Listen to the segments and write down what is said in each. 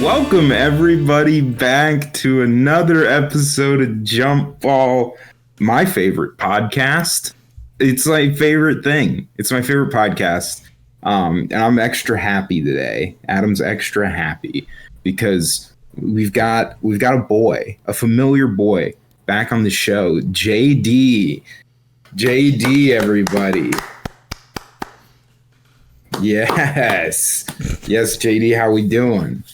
Welcome everybody back to another episode of Jump Ball, my favorite podcast. It's my favorite thing. It's my favorite podcast. And I'm extra happy today. Adam's extra happy because we've got a boy, a familiar boy back on the show, JD. JD, everybody. Yes, JD, how we doing?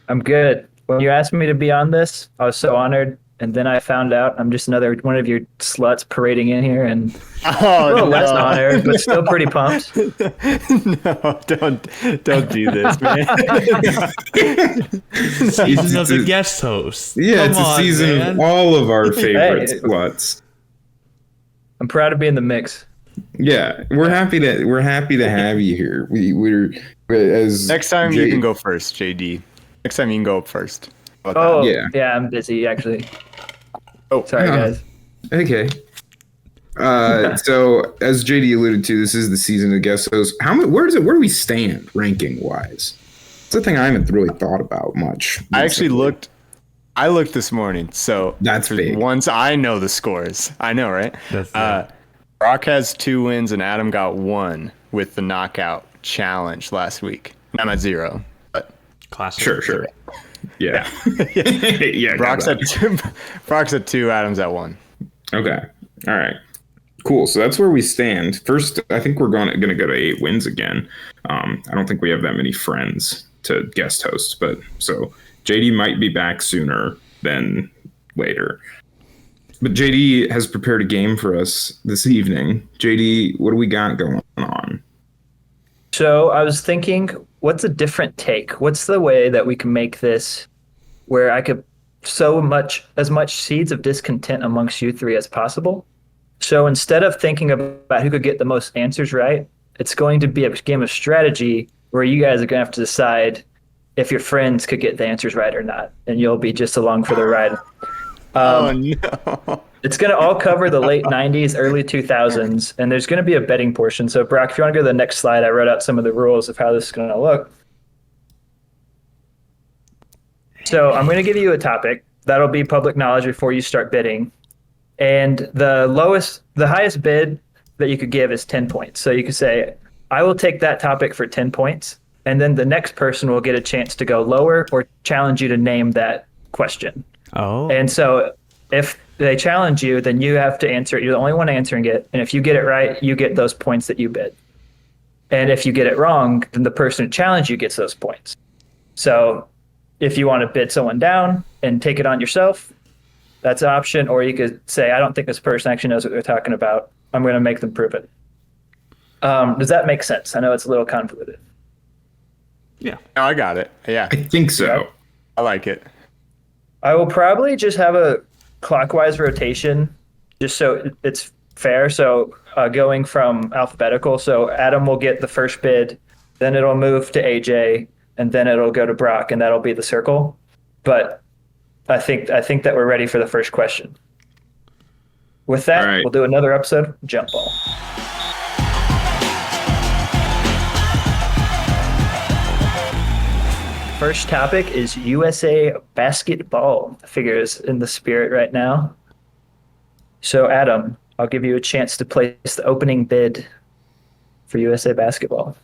I'm good. When you asked me to be on this, I was so honored, and then I found out I'm just another one of your sluts parading in here, and a little less honored, but still pretty pumped. No, don't do this, man. Season of the guest host. Yeah, it's a season of all of our favorite sluts. I'm proud to be in the mix. Yeah, we're happy to have you here. We're as next time you can go first, JD. Next time you can go up first. Yeah, I'm busy actually. Oh, sorry guys. Okay. So as JD alluded to, this is the season of guest hosts. Where do we stand ranking wise? It's a thing I haven't really thought about much. I actually looked. I looked this morning, so that's big. Once I know the scores, I know, right? Brock has 2 wins and Adam got 1 with the knockout challenge last week. I'm at 0, but classic. Sure. Yeah. Yeah. Brock's at 2. Brock's at 2. Adam's at 1. Okay. All right. Cool. So that's where we stand. First, I think we're going to go to 8 wins again. I don't think we have that many friends to guest host, but so JD might be back sooner than later. But JD has prepared a game for us this evening. JD, what do we got going on? So I was thinking, what's a different take? What's the way that we can make this where I could sow as much seeds of discontent amongst you three as possible? So instead of thinking about who could get the most answers right, it's going to be a game of strategy where you guys are going to have to decide if your friends could get the answers right or not, and you'll be just along for the ride. Oh no! It's going to all cover the late 90s, early 2000s, and there's going to be a betting portion. So, Brock, if you want to go to the next slide, I wrote out some of the rules of how this is going to look. So, I'm going to give you a topic. That'll be public knowledge before you start bidding. And the highest bid that you could give is 10 points. So, you could say, I will take that topic for 10 points, and then the next person will get a chance to go lower or challenge you to name that question. Oh. And so if they challenge you, then you have to answer it. You're the only one answering it. And if you get it right, you get those points that you bid. And if you get it wrong, then the person who challenged you gets those points. So if you want to bid someone down and take it on yourself, that's an option. Or you could say, I don't think this person actually knows what they're talking about. I'm going to make them prove it. Does that make sense? I know it's a little convoluted. Yeah. No, I got it. Yeah. I think so. Yeah. I like it. I will probably just have a clockwise rotation just so it's fair. So going from alphabetical. So Adam will get the first bid, then it'll move to AJ, and then it'll go to Brock, and that'll be the circle. But I think that we're ready for the first question. With that, We'll do another episode of Jump Ball. First topic is USA basketball. I figure it's in the spirit right now. So, Adam, I'll give you a chance to place the opening bid for USA basketball.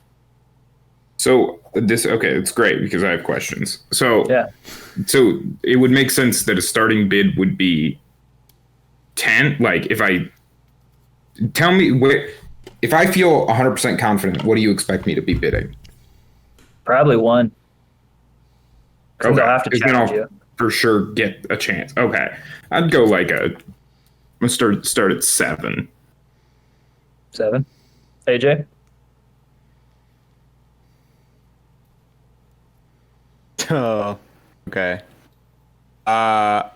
So it's great because I have questions. So it would make sense that a starting bid would be 10. Like if I feel 100% confident, what do you expect me to be bidding? Probably 1. Okay. I'll have to challenge you. For sure get a chance. Okay. I'd go I'm gonna start at 7. 7. AJ? Oh, okay. I'll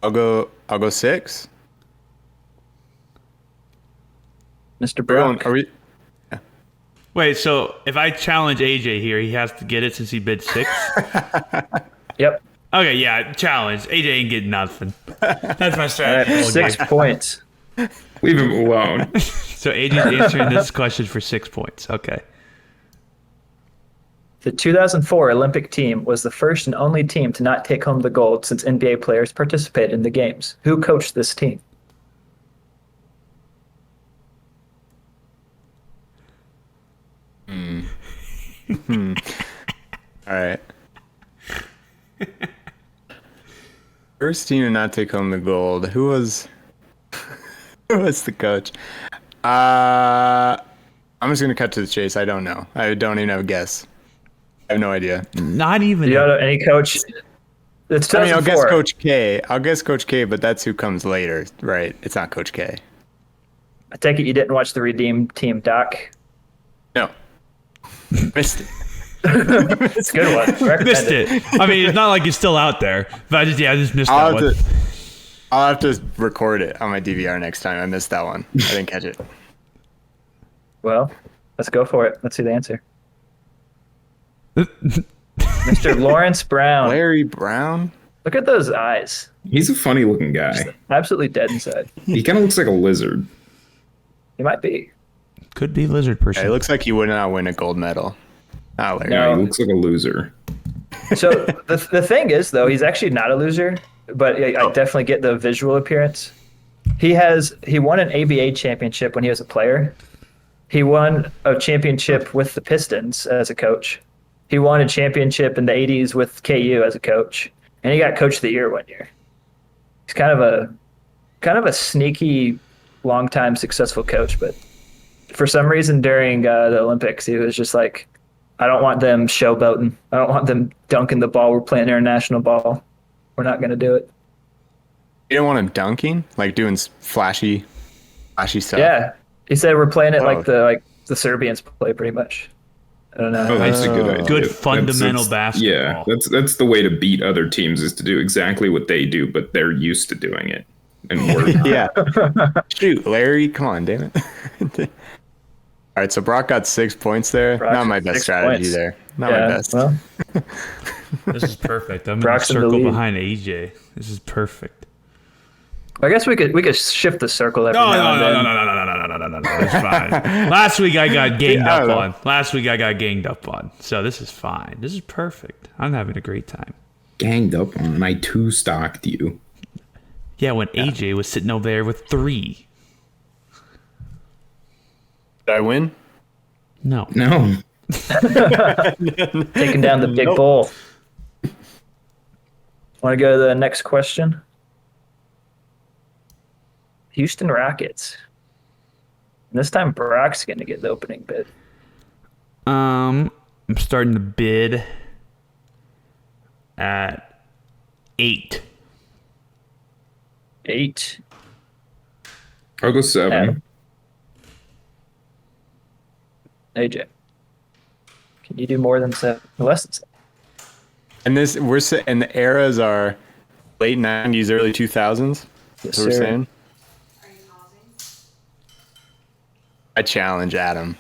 go 6. Mr. Brock. Are we? Wait, so if I challenge AJ here, he has to get it since he bid 6? Yep. Okay, yeah, challenge. AJ ain't getting nothing. That's my strategy. Right, 6 points. Leave him alone. So AJ's answering this question for 6 points. Okay. The 2004 Olympic team was the first and only team to not take home the gold since NBA players participated in the games. Who coached this team? All right. First team to not take home the gold. Who was the coach? I'm just gonna cut to the chase. I don't know. I don't even have a guess. I have no idea. Not even. You know any coach? It's I mean, I'll 2004. guess Coach K. I'll guess Coach K, but that's who comes later, right? It's not Coach K. I take it you didn't watch the Redeem Team doc. No. Missed it. It's a good one. Recommend Missed it. I mean, it's not like it's still out there. But I just missed that one. I'll have to record it on my DVR next time. I missed that one. I didn't catch it. Well, let's go for it. Let's see the answer. Mr. Lawrence Brown. Larry Brown? Look at those eyes. He's a funny looking guy. Absolutely dead inside. He kind of looks like a lizard. He might be. Could be lizard person. Yeah, it looks like he would not win a gold medal. Not Larry. No. He looks like a loser. So the thing is, though, he's actually not a loser, but I definitely get the visual appearance. He won an ABA championship when he was a player. He won a championship with the Pistons as a coach. He won a championship in the 80s with KU as a coach, and he got Coach of the Year one year. He's kind of a sneaky, long-time successful coach, but for some reason during the Olympics, he was just like, I don't want them showboating. I don't want them dunking the ball. We're playing international ball. We're not going to do it. You don't want him dunking? Like doing flashy stuff? Yeah. He said we're playing it like the Serbians play pretty much. I don't know. Oh, that's a good idea. Good fundamental That's- basketball. Yeah, that's the way to beat other teams is to do exactly what they do, but they're used to doing it. And we're not. Yeah. Shoot, Larry, come on, damn it. All right, so Brock got 6 points there. Brock Not my got best 6 strategy points. there. Not my best. Well, This is perfect. I'm in the Brock's in the circle lead. behind AJ. This is perfect. I guess we could shift the circle every No, now and then. no. It's fine. Last week I got ganged I up don't know. on. So this is fine. This is perfect. I'm having a great time. Ganged up on, and I two stocked you. Yeah, when AJ was sitting over there with 3. Did I win? No. No. Taking down the big bull. Want to go to the next question? Houston Rockets. And this time Brock's going to get the opening bid. I'm starting to bid at 8. 8. I'll go 7. Adam. AJ. Can you do more than 7? Less than 7. And and the eras are late 90s, early 2000s. Yes, That's what we're sir. saying. I challenge Adam.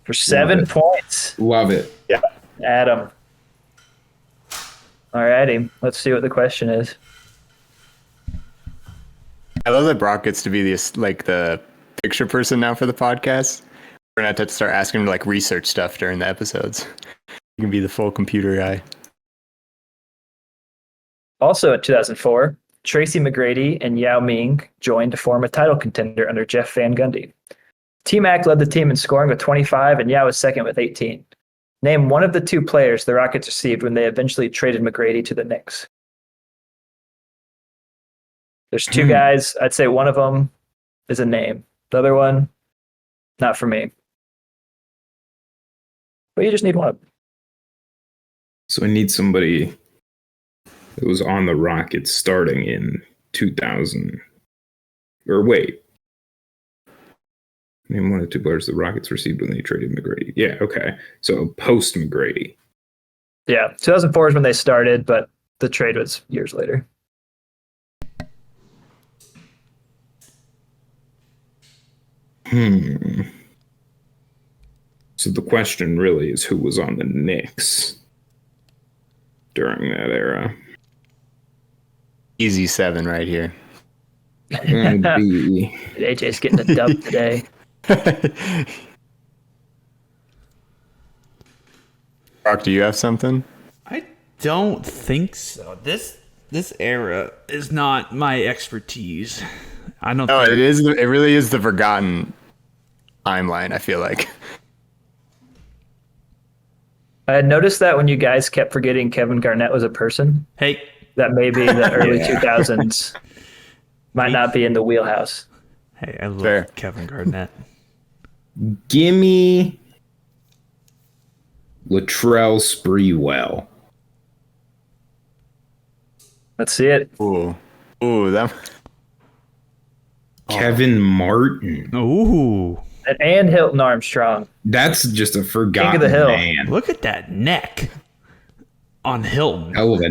For 7 points. Love it. Yeah. Adam. Alrighty. Let's see what the question is. I love that Brock gets to be the picture person now for the podcast. We're gonna have to start asking him to research stuff during the episodes. You can be the full computer guy. Also in 2004, Tracy McGrady and Yao Ming joined to form a title contender under Jeff Van Gundy. T-Mac led the team in scoring with 25 and Yao was second with 18. Name one of the 2 players the Rockets received when they eventually traded McGrady to the Knicks. There's 2 guys. I'd say one of them is a name. The other one, not for me. But you just need one. So I need somebody that was on the Rockets starting in 2000. Or wait. Name one of the 2 players the Rockets received when they traded McGrady. Yeah, okay. So post McGrady. Yeah, 2004 is when they started, but the trade was years later. So the question really is who was on the Knicks during that era. Easy 7 right here. And B. AJ's getting a dub today. Brock, do you have something? I don't think so. This era is not my expertise. I don't. No, it is. It really is the forgotten timeline. I feel like. I had noticed that when you guys kept forgetting Kevin Garnett was a person, Hey, that maybe the early Yeah. 2000s might not be in the wheelhouse. hey, I love Fair. Kevin Garnett. Gimme Latrell Sprewell. Let's see it. Ooh, that. Kevin Martin. Ooh, And Hilton Armstrong. That's just a forgotten the hill. man. look at that neck on Hilton. Hell of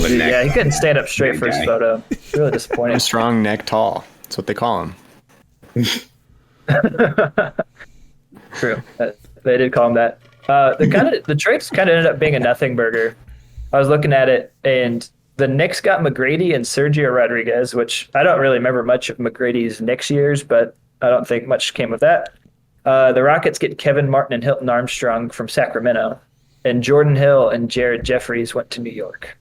a neck. Yeah, he couldn't stand up straight for his guy. photo. Really disappointing. Strong neck tall. That's what they call him. True. They did call him that. The trades kind of ended up being a nothing burger. I was looking at it, and the Knicks got McGrady and Sergio Rodriguez, which I don't really remember much of McGrady's Knicks years, but I don't think much came of that. The Rockets get Kevin Martin and Hilton Armstrong from Sacramento, and Jordan Hill and Jared Jeffries went to New York.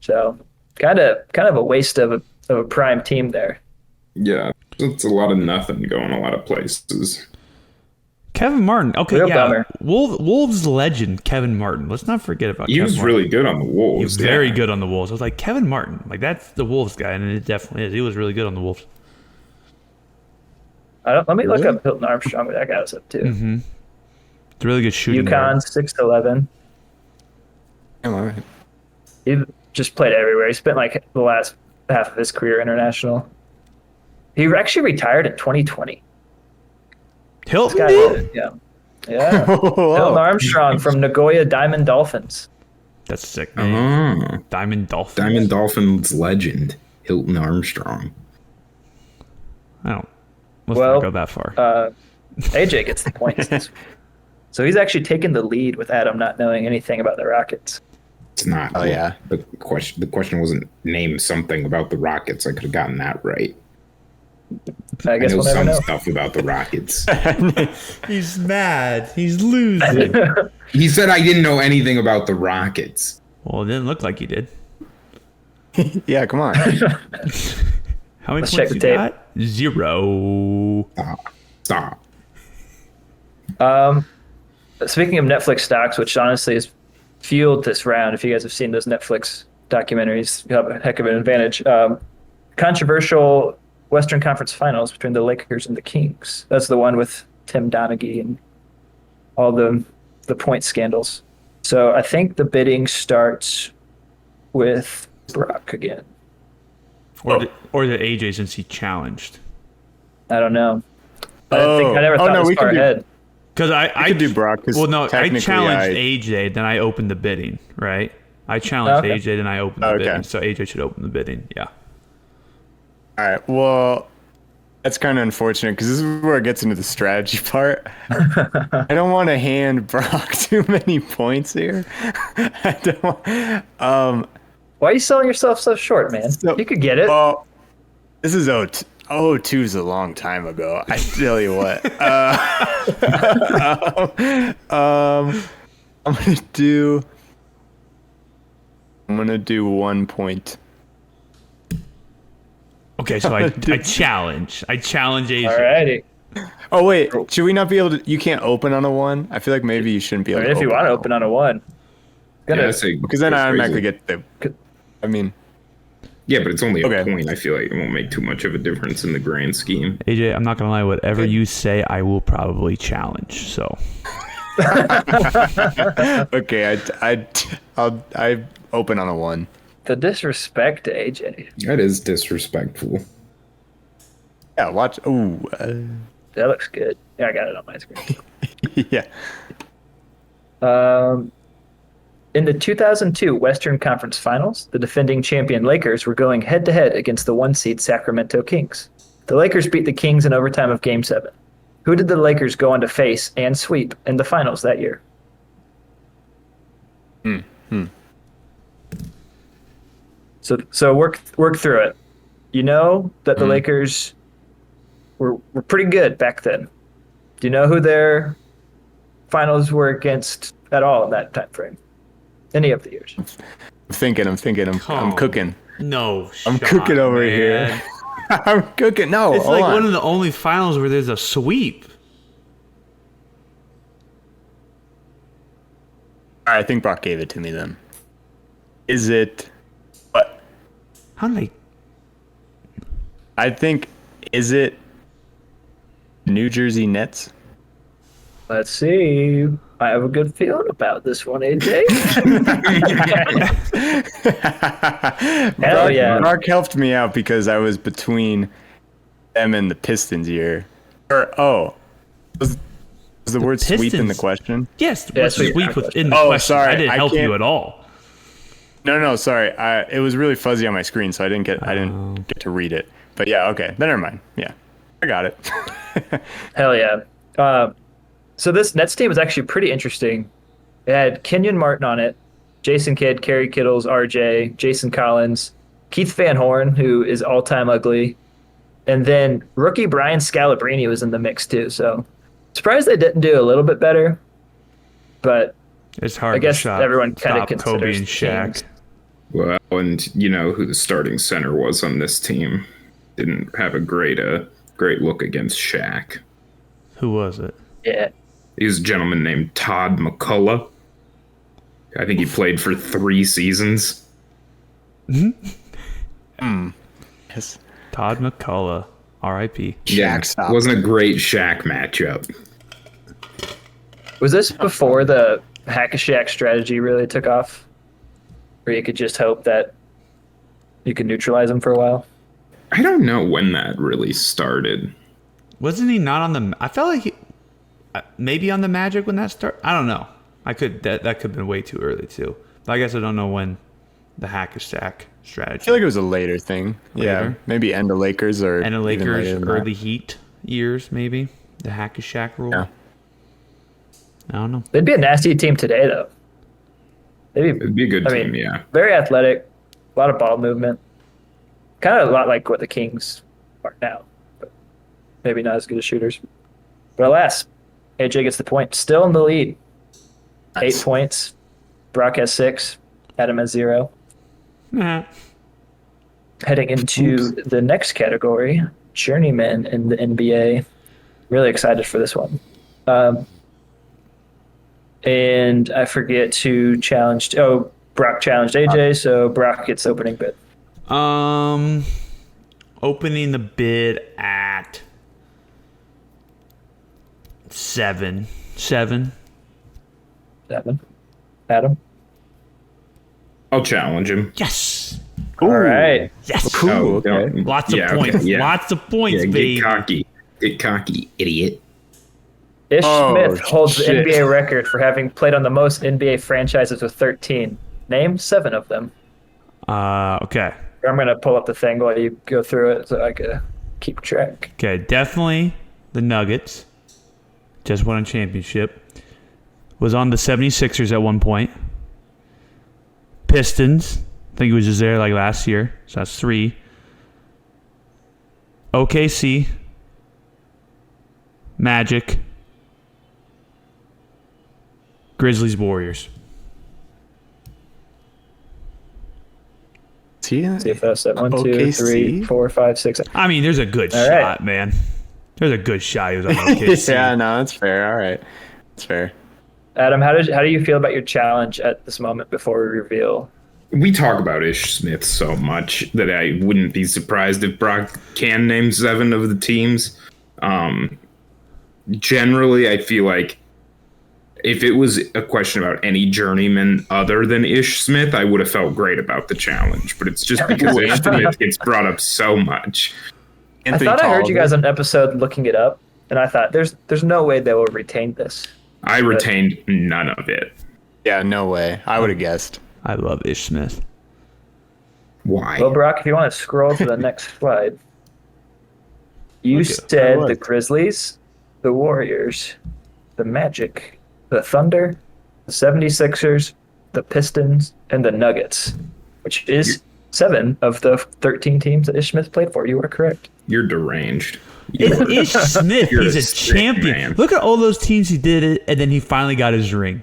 So kind of a waste of a prime team there. Yeah, it's a lot of nothing going a lot of places. Kevin Martin. Okay, Real yeah. bummer. Wolves legend Kevin Martin. Let's not forget about. He Kevin was Martin. really good on the Wolves. He was very good on the Wolves. I was like, Kevin Martin, like that's the Wolves guy, and it definitely is. He was really good on the Wolves. Let me look up Hilton Armstrong, what that guy was up to. Mm-hmm. It's a really good shooting. UConn, 6'11". All right. He just played everywhere. He spent like the last half of his career international. He actually retired in 2020. Hilton Guy did? did, yeah. Yeah. Hilton Armstrong from Nagoya Diamond Dolphins. That's sick, man. Uh-huh. Diamond Dolphins. Diamond Dolphins legend, Hilton Armstrong. I don't. Let's Well, not go that far. AJ gets the points. So he's actually taken the lead with Adam not knowing anything about the Rockets. It's not. Oh, yeah. The question wasn't name something about the Rockets. I could have gotten that right. I guess know we'll never some know. stuff about the Rockets. He's mad. He's losing. He said I didn't know anything about the Rockets. Well, it didn't look like you did. Yeah, come on. How many Let's points check the you tape. got? 0. Stop. Speaking of Netflix stocks, which honestly has fueled this round, if you guys have seen those Netflix documentaries, you have a heck of an advantage. Controversial Western Conference Finals between the Lakers and the Kings. That's the one with Tim Donaghy and all the point scandals. So I think the bidding starts with Brock again. Or the AJ since he challenged. I don't know. I never thought this far ahead. Because I could do Brock, 'cause Well, no, I technically challenged AJ, then I opened the bidding, right? I challenged Okay. AJ, then I opened the Okay. bidding. So AJ should open the bidding. Yeah. All right. Well, that's kind of unfortunate because this is where it gets into the strategy part. I don't want to hand Brock too many points here. I don't. Why are you selling yourself so short, man? You could get it. Well, this is 02 is a long time ago. I tell you what. I'm gonna do 1 point. Okay, so I challenge. I challenge AJ. Alrighty. Oh wait, should we not be able to? You can't open on a 1. I feel like maybe you shouldn't be able to. If you want to open on a 1. Because then I automatically get the. I mean, Yeah, but it's only a Okay. point. I feel like it won't make too much of a difference in the grand scheme. AJ, I'm not gonna lie. Whatever you say, I will probably challenge. So okay, I open on a 1. The disrespect to AJ. That is disrespectful. Yeah, watch. Ooh, That looks good. Yeah, I got it on my screen. yeah. In the 2002 Western Conference Finals, the defending champion Lakers were going head-to-head against the 1-seed Sacramento Kings. The Lakers beat the Kings in overtime of Game 7. Who did the Lakers go on to face and sweep in the finals that year? So work through it. You know that the Lakers were pretty good back then. Do you know who their finals were against at all in that time frame. Any of the years. I'm thinking. I'm cooking. No, I'm shot, cooking over man. here. I'm cooking. No, It's hold like on. one of the only finals where there's a sweep. All right, I think Brock gave it to me then. Is it? What? How did I think. Is it New Jersey Nets? Let's see. I have a good feeling about this one, AJ. Hell yeah. Brock helped me out because I was between them and the Pistons year. Was the word sweep in the Pistons? question? Yes, Yeah, what's sweep sweep question. within the Oh, question? sorry, I didn't I help you can't- at all. No, sorry. It was really fuzzy on my screen, so I didn't get to read it. But yeah, okay. Then never mind. Yeah, I got it. Hell yeah. So this Nets team was actually pretty interesting. It had Kenyon Martin on it, Jason Kidd, Kerry Kittles, RJ, Jason Collins, Keith Van Horn, who is all-time ugly, and then rookie Brian Scalabrine was in the mix too. So surprised they didn't do a little bit better, but It's hard. I guess to everyone kinda stop Kobe considers and Shaq. teams. Well, and you know who the starting center was on this team. Didn't have a great look against Shaq. Who was it? Yeah. He was a gentleman named Todd McCullough. I think he played for 3 seasons. Yes. Todd McCullough, R.I.P. Yeah, stop. wasn't a great Shaq matchup. Was this before the hack-a-Shaq strategy really took off? Where you could just hope that you could neutralize them for a while? I don't know when that really started. Wasn't he not on the? I felt like he maybe on the Magic when that started. I don't know. That could have been way too early too. But I guess I don't know when the hack-a-Shaq strategy. I feel like it was a later thing. Yeah, Later? maybe end of Lakers or and the even later Lakers than that. early Heat years maybe the hack-a-Shaq rule. Yeah. I don't know. They'd be a nasty team today, though. It'd be a good I team, mean, yeah. very athletic, a lot of ball movement. Kind of a lot like what the Kings are now, but maybe not as good as shooters. But alas, AJ gets the point. Still in the lead. Nice. 8 points. Brock has 6. Adam has 0. Nah. Heading into the next category, journeyman in the NBA. Really excited for this one. And I forget to challenge. Oh, Brock challenged AJ, so Brock gets opening bid. Opening the bid at 7. 7. Adam. I'll challenge him. Yes. All right. Yes. Cool. Oh, Okay. don't- Lots of yeah, okay, points. yeah. Lots of points, Yeah, baby. get cocky. Get cocky, idiot. Ish Oh, Smith holds shit. the NBA record for having played on the most NBA franchises with 13. Name 7 of them. Okay. I'm going to pull up the thing while you go through it so I can keep track. Okay. Definitely the Nuggets. Just won a championship. Was on the 76ers at one point. Pistons. I think he was just there like last year. So that's 3. OKC. Magic. Grizzlies, Warriors. See See if that's that. 1, 2, OKC? 3, 4, 5, 6. I mean, there's a good All shot, right. man. There's a good shot he was on OKC. Yeah, no, that's fair. All right, that's fair. Adam, how do you feel about your challenge at this moment before we reveal? We talk about Ish Smith so much that I wouldn't be surprised if Brock can name 7 of the teams. Generally, I feel like if it was a question about any journeyman other than Ish Smith, I would have felt great about the challenge. But it's just because Ish Smith gets brought up so much. I thought I heard you guys on an episode looking it up, and I thought there's no way they will retain this. I retained none of it. Yeah, no way. I would have guessed. I love Ish Smith. Why? Well, Brock, if you want to scroll to the next slide, you Okay, said I the would. Grizzlies, the Warriors, the Magic, the Thunder, the 76ers, the Pistons, and the Nuggets, which is 7 of the 13 teams that Ish Smith played for. You are correct. You're deranged. Ish Smith, You're he's a a sick champion. man. Look at all those teams he did it, and then he finally got his ring.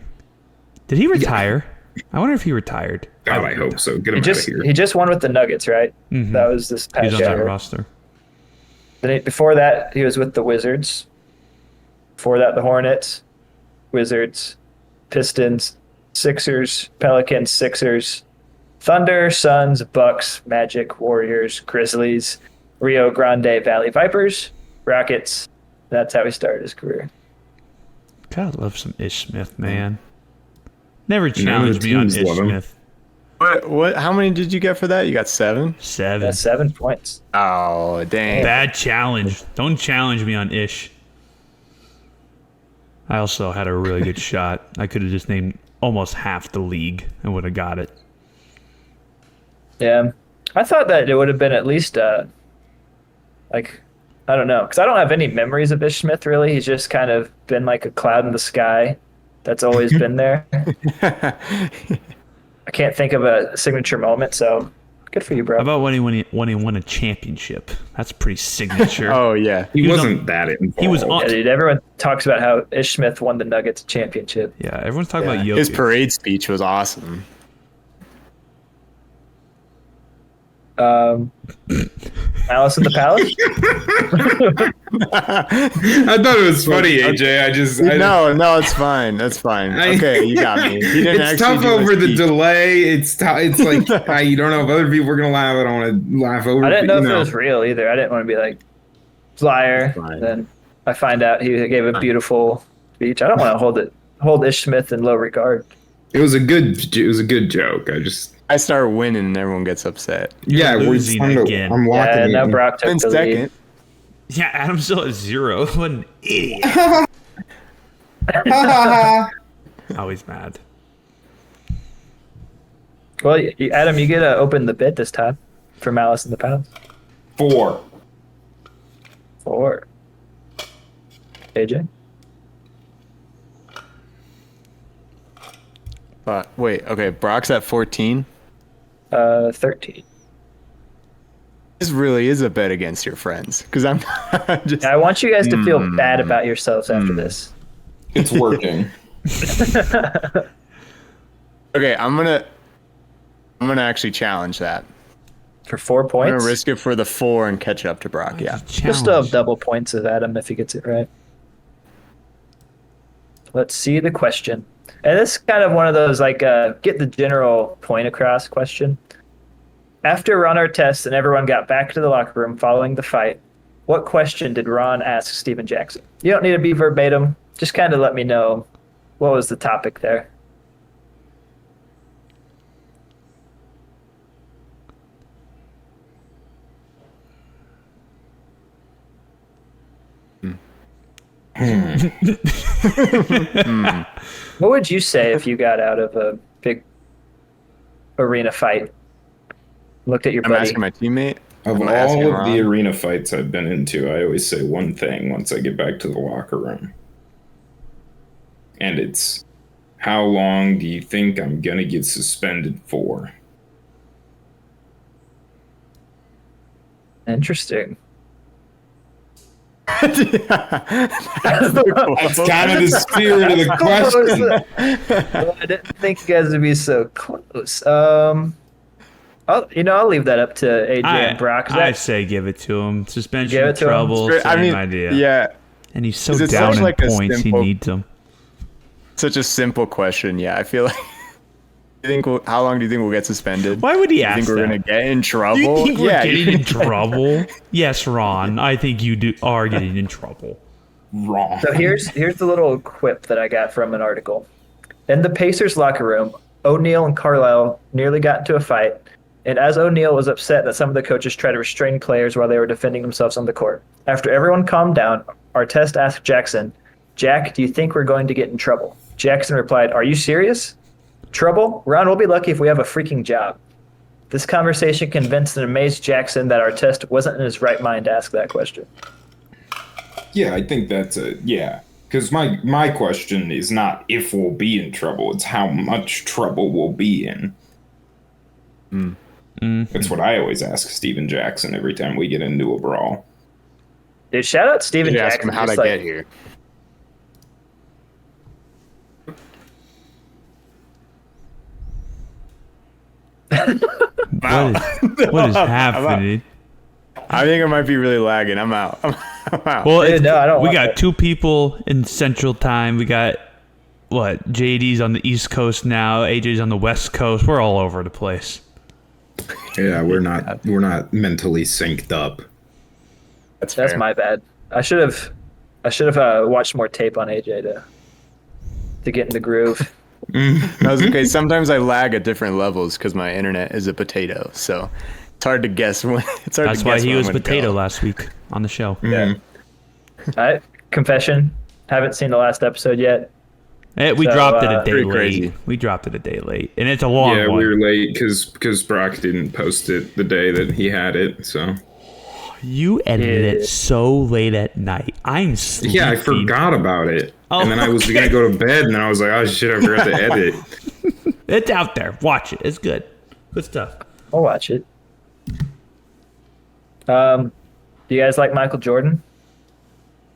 Did he retire? I wonder if he retired. God, I hope so. Get him He out of here. just won with the Nuggets, right? Mhm. That was this past He's on year. that roster. Before that, he was with the Wizards. Before that, the Hornets, Wizards, Pistons, Sixers, Pelicans, Sixers, Thunder, Suns, Bucks, Magic, Warriors, Grizzlies, Rio Grande Valley Vipers, Rockets. That's how he started his career. God, I love some Ish Smith, man. Never None of the challenged me on teams Ish love him. Smith. What? How many did you get for that? You got 7? 7. That's 7 points. Oh, dang. Bad challenge. Don't challenge me on Ish. I also had a really good shot. I could have just named almost half the league and would have got it. Yeah. I thought that it would have been at least, like, I don't know, because I don't have any memories of Ish Smith, really. He's just kind of been like a cloud in the sky that's always been there. I can't think of a signature moment, so good for you, bro. How about when he won a championship? That's pretty signature. Oh, yeah. He was wasn't that involved. He was on. Yeah, dude, everyone talks about how Ish Smith won the Nuggets championship. Yeah, everyone's talking about Jokic. His parade speech was awesome. Alice in the Palace? I thought it was funny, AJ. No, it's fine. That's fine. Okay, you got me. He didn't It's actually tough do his over the speech. delay. It's like you don't know if other people are gonna laugh. I don't want to laugh over. I didn't know if you it was real either. I didn't want to be like, flyer. Fine. Then I find out he gave a beautiful speech. I don't want to hold Ish Smith in low regard. It was a good joke. I start winning and everyone gets upset. You're losing again. I'm locking Yeah, it now in. Brock took In the lead. second. Yeah, Adam's still at 0. What an idiot. Always mad. Well, Adam, you get to open the bid this time for Malice in the Palace. 4. 4. AJ? Wait, okay, Brock's at 14. 13. This really is a bet against your friends because I'm just. I want you guys to feel bad about yourselves after this. It's working. Okay, I'm gonna actually challenge that. For 4 I'm points? gonna risk it for the 4 and catch it up to Brock. Yeah. You'll still have double points of Adam if he gets it right. Let's see the question. And this is kind of one of those like get the general point across question. After Ron Artest and everyone got back to the locker room following the fight, what question did Ron ask Steven Jackson? You don't need to be verbatim. Just kind of let me know what was the topic there. What would you say if you got out of a big arena fight? Looked at your I'm buddy. asking my teammate. Of I'm asking all of the Ron. arena fights I've been into, I always say one thing once I get back to the locker room. And it's, how long do you think I'm going to get suspended for? Interesting. That's kind of the spirit of the question. Well, I didn't think you guys would be so close. I'll leave that up to AJ and Brock. 'Cause I that- say give it to him. Suspension, Give it to him? trouble, I same mean, idea. yeah, And he's so 'Cause it's down such in like a points, simple- he needs them. such a simple question. Yeah, I feel like. How long do you think we'll get suspended? Why would he You ask think we're that? gonna get in trouble? Do you think we're yeah, getting in trouble? Yes, Ron. I think you are getting in trouble. Wrong. So here's the little quip that I got from an article. In the Pacers locker room, O'Neal and Carlisle nearly got into a fight, and as O'Neal was upset that some of the coaches tried to restrain players while they were defending themselves on the court. After everyone calmed down, Artest asked Jackson, "Jack, do you think we're going to get in trouble?" Jackson replied, "Are you serious? Trouble? Ron, we'll be lucky if we have a freaking job." This conversation convinced and amazed Jackson that Artest wasn't in his right mind to ask that question. Yeah, I think that's because my question is not if we'll be in trouble, it's how much trouble we'll be in. That's what I always ask Steven Jackson every time we get into a brawl. Dude, shout out Steven You ask Jackson. him how'd I Just, like, get here. out. What is happening? I think it might be really lagging. I'm out. I'm out. Well, Dude, no, I don't we want got that. 2 people in Central Time. We got JD's on the East Coast now. AJ's on the West Coast. We're all over the place. Yeah, we're not mentally synced up. That's That's fair. my bad. I should have watched more tape on AJ to get in the groove. That was okay. Sometimes I lag at different levels because my internet is a potato, so it's hard to guess when. It's hard That's to why guess he when was I'm gonna potato go. last week on the show. Yeah. All right, confession. Haven't seen the last episode yet. We So, dropped it a day pretty late. crazy. We dropped it a day late, and it's a long Yeah, one. we were late because Brock didn't post it the day that he had it. So You edited Yeah. it so late at night. I'm sleeping. yeah, I forgot about it, Oh, and then I was okay. gonna go to bed, and then I was like, oh shit, I forgot to edit. It's out there. Watch it. It's good. Good stuff. I'll watch it. Do you guys like Michael Jordan?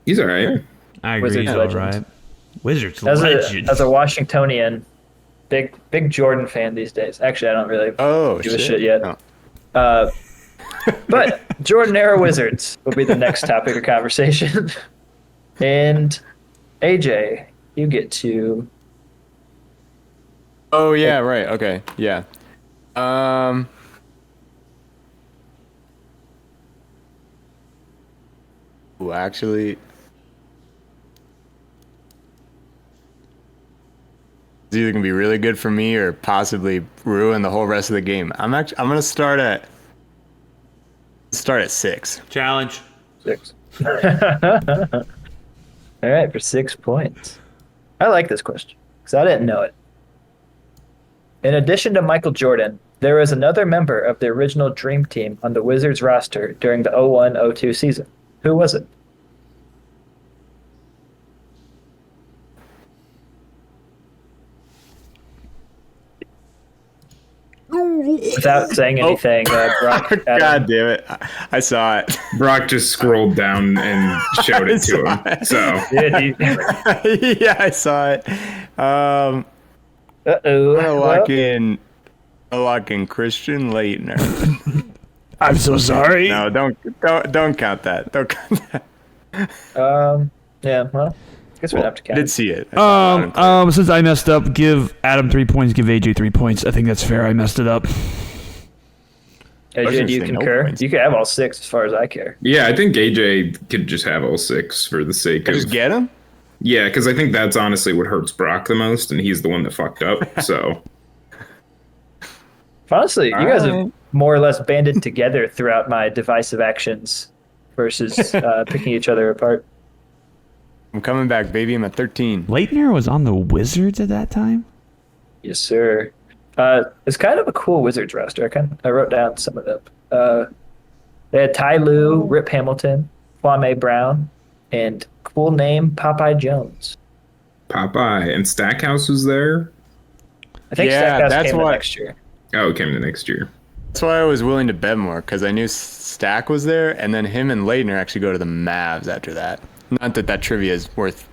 He's all right. I agree. Wizards He's all legend. right. Wizards As legend. a Washingtonian, big Jordan fan these days. Actually, I don't really Oh, give a shit yet. Oh. But Jordan era Wizards will be the next topic of conversation. And AJ, you get to Oh yeah, right. Okay, yeah. Ooh, actually, it's either gonna be really good for me or possibly ruin the whole rest of the game. I'm gonna start at 6. Challenge. 6. All right, for 6 points. I like this question because I didn't know it. In addition to Michael Jordan, there was another member of the original Dream Team on the Wizards roster during the 01-02 season. Who was it? Without saying anything, Brock, Adam, God damn it! I saw it. Brock just scrolled down and showed it to him. So did you? Yeah, I saw it. I'm Uh-oh. gonna Well, lock in Christian Leitner. I'm so sorry. No, don't count that. Don't count that. yeah, well, I guess we'd have to I count. did see it. I saw it loud and clear. Since I messed up, give Adam 3 points, give AJ 3 points. I think that's fair. I messed it up. AJ, do you say no concur? points. You can have all 6 as far as I care. yeah, I think AJ could just have all 6 for the sake of Just get him. yeah, because I think that's honestly what hurts Brock the most, and he's the one that fucked up. So Honestly, you guys have Alright. more or less banded together throughout my divisive actions versus picking each other apart. I'm coming back, baby. I'm at 13. Leitner was on the Wizards at that time? Yes, sir. It's kind of a cool Wizards roster. I wrote down some of them. They had Ty Lue, Rip Hamilton, Kwame Brown, and cool name Popeye Jones. Popeye and Stackhouse was there. I think Yeah, Stackhouse that's came the what- next year. Oh, it came the next year. That's why I was willing to bet more, because I knew Stack was there, and then him and Leitner actually go to the Mavs after that. Not that that trivia is worth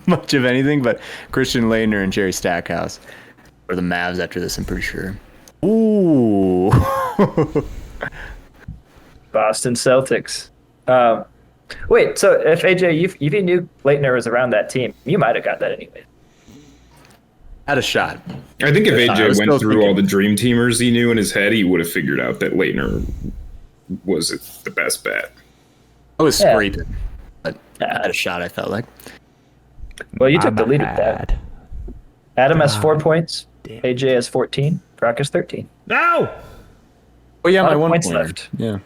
much of anything, but Christian Leitner and Jerry Stackhouse are the Mavs after this, I'm pretty sure. Ooh. Boston Celtics. Wait, so if AJ, if you knew Leitner was around that team, you might have got that anyway. Had a shot. I think if I AJ was went still through all thinking- the dream teamers he knew in his head, he would have figured out that Leitner was the best bet. I was Yeah. scraping, but I had a shot, I felt like. Well, you took My the lead with that. bad. Adam has 4 points. damn. AJ has 14. Brock has 13. No! Oh, yeah, A lot my of 1 points point. left. Yeah.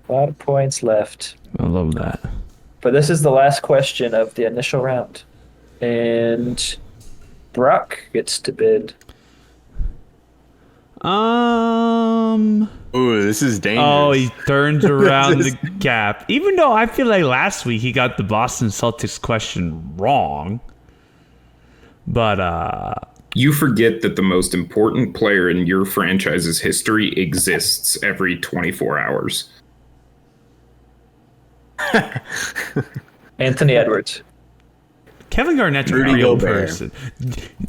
A lot of points left. I love that. But this is the last question of the initial round. And Brock gets to bid. Ooh, this is dangerous. Oh, he turns around This the gap. Even though I feel like last week he got the Boston Celtics question wrong. But You forget that the most important player in your franchise's history exists every 24 hours. Anthony Edwards. Kevin Garnett's Rudy a real Gobert. person.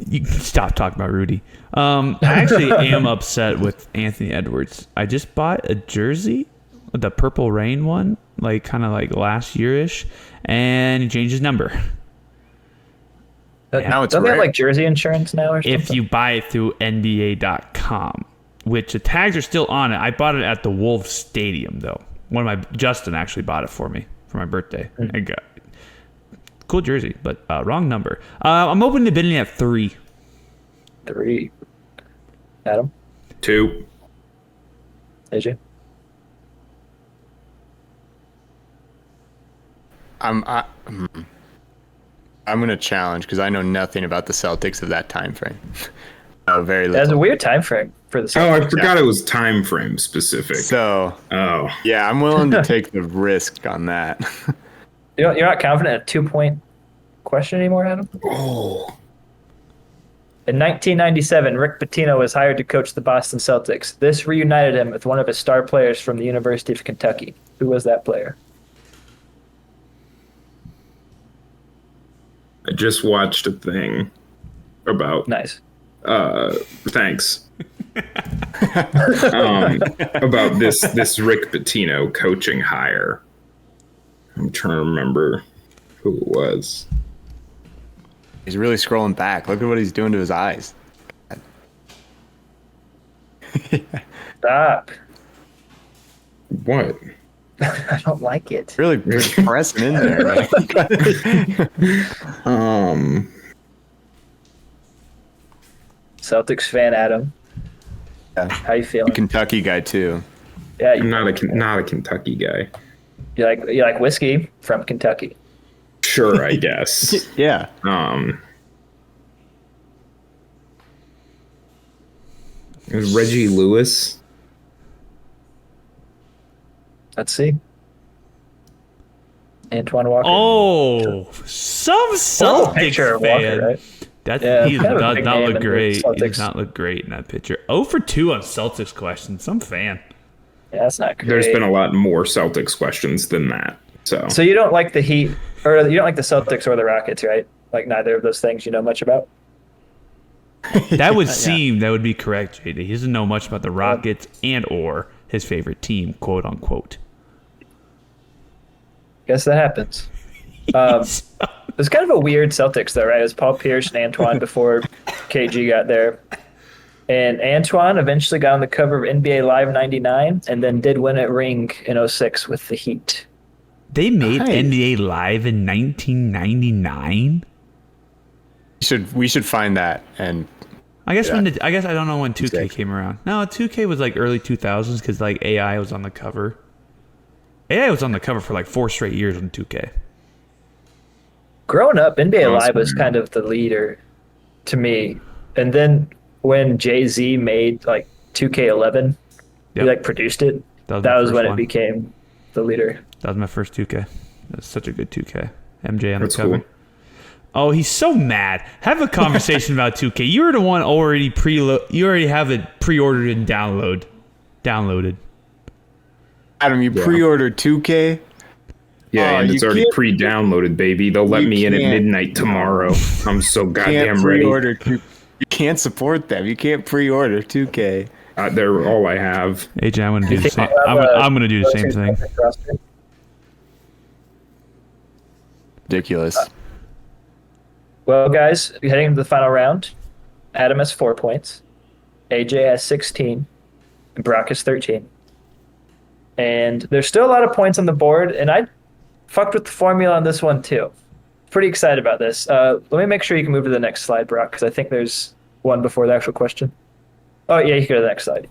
You stop talking about Rudy. I actually am upset with Anthony Edwards. I just bought a jersey, the Purple Rain one, like kind of like last year-ish, and he changed his number. Now it's Don't they have rare. like jersey insurance now or something? If you buy it through NBA.com, which the tags are still on it. I bought it at the Wolves Stadium, though. Justin actually bought it for me for my birthday. I got cool jersey, but wrong number. I'm open to bidding at 3. 3. Adam? 2. AJ? I'm gonna challenge because I know nothing about the Celtics of that time frame. Very little. That's a weird time frame for the Oh, I Celtics. forgot it was time frame specific. So Oh, yeah, I'm willing to take the risk on that. You're not confident in a 2-point question anymore, Adam? oh, In 1997, Rick Pitino was hired to coach the Boston Celtics. This reunited him with one of his star players from the University of Kentucky. Who was that player? I just watched a thing about. Nice. Thanks. About this Rick Pitino coaching hire. I'm trying to remember who it was. He's really scrolling back. Look at what he's doing to his eyes. Stop. What? I don't like it. Really pressing in there, right? Celtics fan, Adam. Yeah. How you feeling? Kentucky guy too. Yeah, I'm not a Kentucky guy. you like whiskey from Kentucky. Sure, I guess. Yeah. It was Reggie Lewis. Let's see. Antoine Walker. Oh, some Celtics picture of fan. Walker, right? He kind of a does big not name look in the great. He Celtics. does not look great in that picture. 0 for 2 on Celtics questions. Some fan. Yeah, that's not great. There's been a lot more Celtics questions than that. So So you don't like the Heat, or you don't like the Celtics or the Rockets, right? Like neither of those things you know much about? That would seem that would be correct, JD. He doesn't know much about the Rockets and or his favorite team, quote unquote. Guess that happens. It was kind of a weird Celtics, though, right? It was Paul Pierce and Antoine before KG got there. And Antoine eventually got on the cover of NBA Live 99 and then did win a ring in 06 with the Heat. They made Nice. NBA Live in 1999. We should find that and I guess Yeah. I guess I don't know when 2K Exactly. came around. No, 2K was like early 2000s because like AI was on the cover. AI was on the cover for like 4 straight years on 2K. Growing up, NBA Awesome. Live was kind of the leader to me. And then when Jay-Z made like 2K11, he Yep. like produced it. That That my was first when one. it became the leader. That was my first 2K. That's such a good 2K. MJ on That's the cover. cool. Oh, he's so mad. Have a conversation about 2K. You were the one already You already have it pre-ordered and downloaded. Adam, you pre-ordered 2K? yeah, Oh, and it's you already can't- pre-downloaded, baby. They'll let You me in at can't. midnight tomorrow. I'm so Can't goddamn ready. pre-order. You can't support them. You can't pre-order 2K. They're all I have. AJ, I'm gonna do the think same. I'll have I'm gonna do the same thing. roster? Ridiculous. Well, guys, heading into the final round, Adam has 4 points, AJ has 16, and Brock has 13. And there's still a lot of points on the board, and I fucked with the formula on this one too. Pretty excited about this. Let me make sure you can move to the next slide, Brock, because I think there's one before the actual question. Oh, yeah, you can go to the next slide.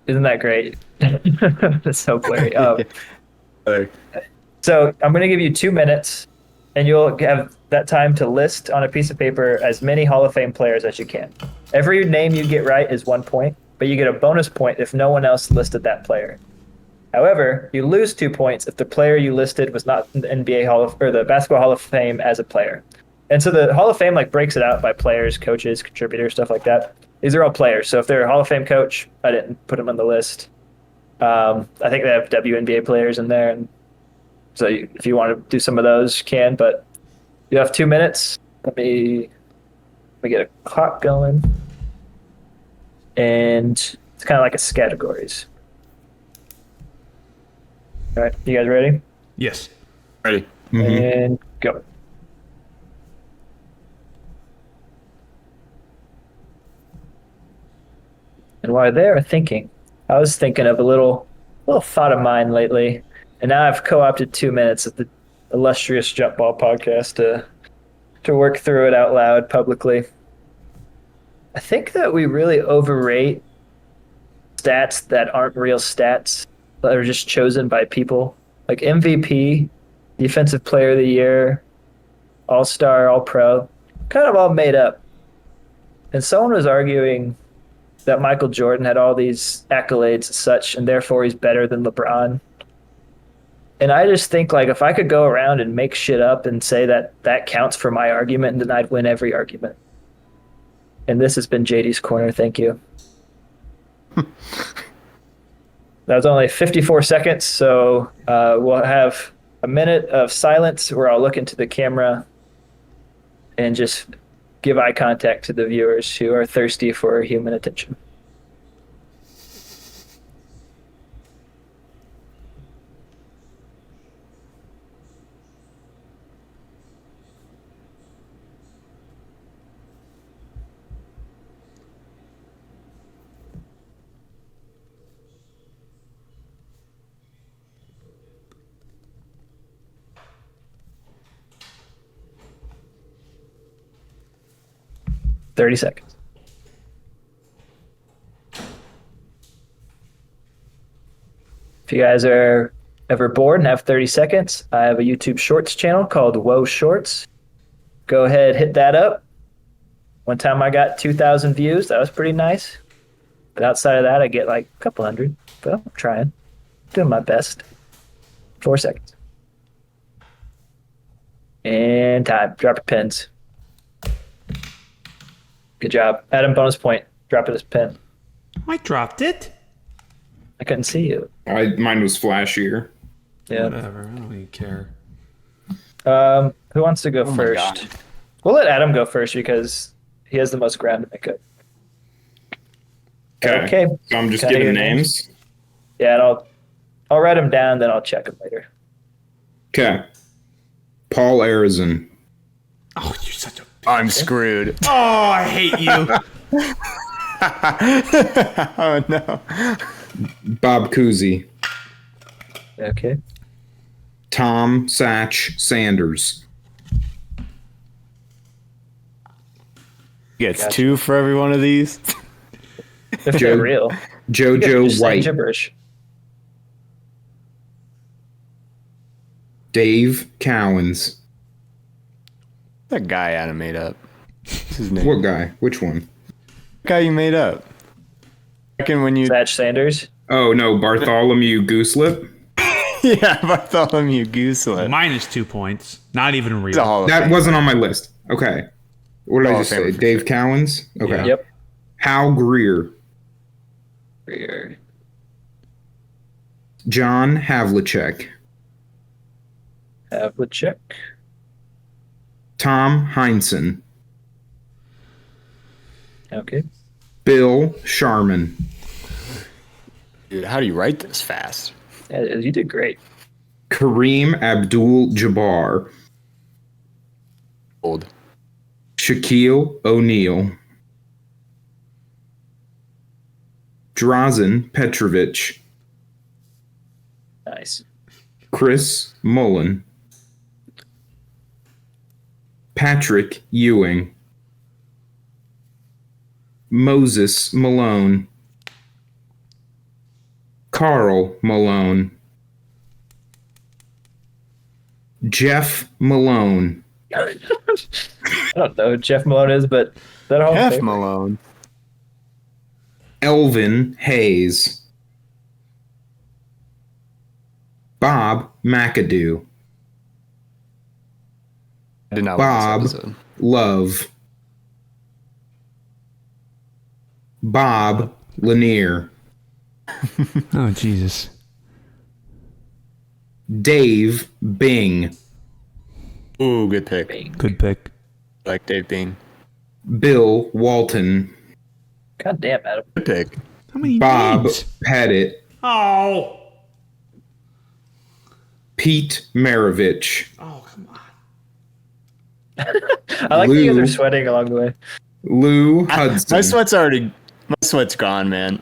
Isn't that great? That's so blurry. So I'm going to give you 2 minutes, and you'll have that time to list on a piece of paper as many Hall of Fame players as you can. Every name you get right is 1 point, but you get a bonus point if no one else listed that player. However, you lose 2 points if the player you listed was not in the NBA or the Basketball Hall of Fame as a player. And so the Hall of Fame like breaks it out by players, coaches, contributors, stuff like that. These are all players. So if they're a Hall of Fame coach, I didn't put them on the list. I think they have WNBA players in there and So if you want to do some of those, you can. But you have 2 minutes. Let me get a clock going. And it's kind of like a categories. All right, you guys ready? Yes. Ready. And go. And while they're thinking, I was thinking of a little thought of mine lately, and now I've co-opted 2 minutes of the illustrious Jump Ball podcast to work through it out loud publicly. I think that we really overrate stats that aren't real stats that are just chosen by people, like MVP, Defensive Player of the Year, All-Star, All-Pro, kind of all made up. And someone was arguing that Michael Jordan had all these accolades and such, and therefore he's better than LeBron. And I just think, like, if I could go around and make shit up and say that that counts for my argument, then I'd win every argument. And this has been JD's Corner. Thank you. That was only 54 seconds, so we'll have a minute of silence where I'll look into the camera and just give eye contact to the viewers who are thirsty for human attention. Thirty seconds. If you guys are ever bored and have 30 seconds, I have a YouTube Shorts channel called Whoa Shorts. Go ahead, hit that up. One time I got 2,000 views. That was pretty nice. But outside of that, I get like a couple hundred. But I'm trying. Doing my best. 4 seconds. And time. Drop your pins. Good job. Adam, bonus point. Dropping his pin. I dropped it. I couldn't see you. Mine was flashier. Yeah. Whatever. I don't really care. Who wants to go first? God. We'll let Adam go first because he has the most ground to make up. Okay. So I'm just Can I giving hear names. Yeah, and I'll write them down, then I'll check them later. Okay. Paul Arizin. Oh, you're such a. I'm screwed. Oh, I hate you. Oh no. Bob Cousy. Okay. Tom Satch Sanders. Gets Gotcha. 2 for every one of these. If they're real. You guys are JoJo just saying White. gibberish. Dave Cowens. That guy Adam made up. What's his name? What guy? Which one? That guy you made up. Reckon when you Satch Sanders. Oh, no. Bartholomew Gooselip. yeah, Bartholomew Gooselip. Minus 2 points. Not even He's a real. Hall of That Famer. wasn't on my list. Okay. What did I Hall just of Famer say? for Dave sure. Cowens? Okay. Yeah. Yep. Hal Greer. Greer. John Havlicek. Havlicek. Tom Heinsohn. Okay. Bill Sharman. Dude, how do you write this fast? Yeah, you did great. Kareem Abdul-Jabbar. Old. Shaquille O'Neal. Drazen Petrovic. Nice. Chris Mullen. Patrick Ewing. Moses Malone. Carl Malone. Jeff Malone. I don't know who Jeff Malone is, but that whole F thing. Malone. Elvin Hayes. Bob McAdoo. I did not Bob. like this episode. Love. Bob Lanier. Oh, Jesus. Dave Bing. Ooh, good pick. Good pick. I like Dave Bean. Bill Walton. God damn, Adam. Good pick. How many Bob names? Pettit. Oh. Pete Maravich. Oh, come on. I like that you guys Lou. are sweating along the way. Lou Hudson. My sweat's gone, man.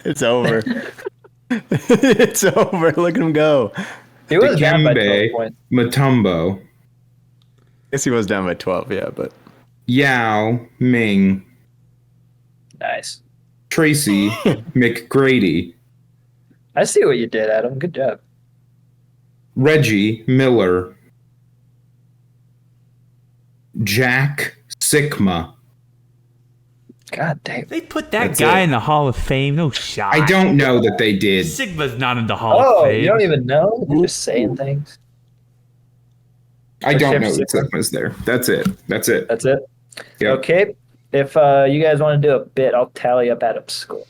It's over. It's over. Look at him go. He was down by 12 Dikembe points. Mutombo. Guess he was down by 12, yeah, but Yao Ming. Nice. Tracy McGrady. I see what you did, Adam. Good job. Reggie Miller. Jack Sikma. God damn. They put that That's guy it. in the Hall of Fame. No shot. I don't know that they did. Sigma's not in the Hall Oh, of Fame. you don't even know? You're just saying things. I don't know Chip that Sikma's there. That's it. That's it. That's it? Yep. Okay. If you guys want to do a bit, I'll tally up Adam's score.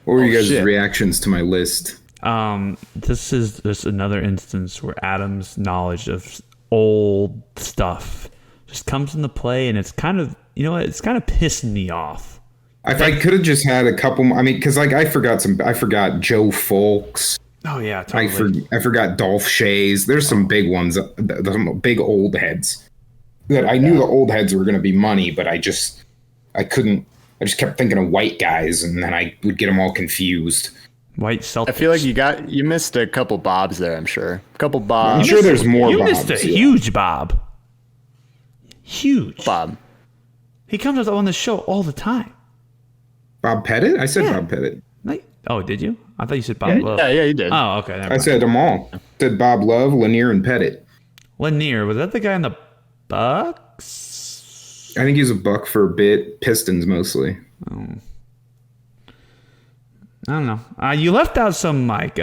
What were you guys' shit. reactions to my list? This is just another instance where Adam's knowledge of old stuff just comes into play, and it's kind of, you know what, it's kind of pissing me off. If I could have just had a couple more, I mean, because like I forgot Joe Folks. Oh yeah, totally. I forgot Dolph Shays. There's some big ones, some big old heads that I knew the old heads were going to be money, but I just couldn't. I just kept thinking of white guys, and then I would get them all confused. White Celtics. I feel like you missed a couple Bobs there, I'm sure. A couple I'm Bobs. sure there's more. You Bobs, missed a yeah. huge Bob. Huge. Bob. He comes on the show all the time. Bob Pettit? I said Yeah. Bob Pettit. Like, oh, did you? I thought you said Bob Love. Yeah, you did. Oh, okay. Never I mind. said them all. I said Bob Love, Lanier, and Pettit. Lanier, was that the guy in the Bucks? I think he's a Buck for a bit. Pistons mostly. I don't know. You left out some like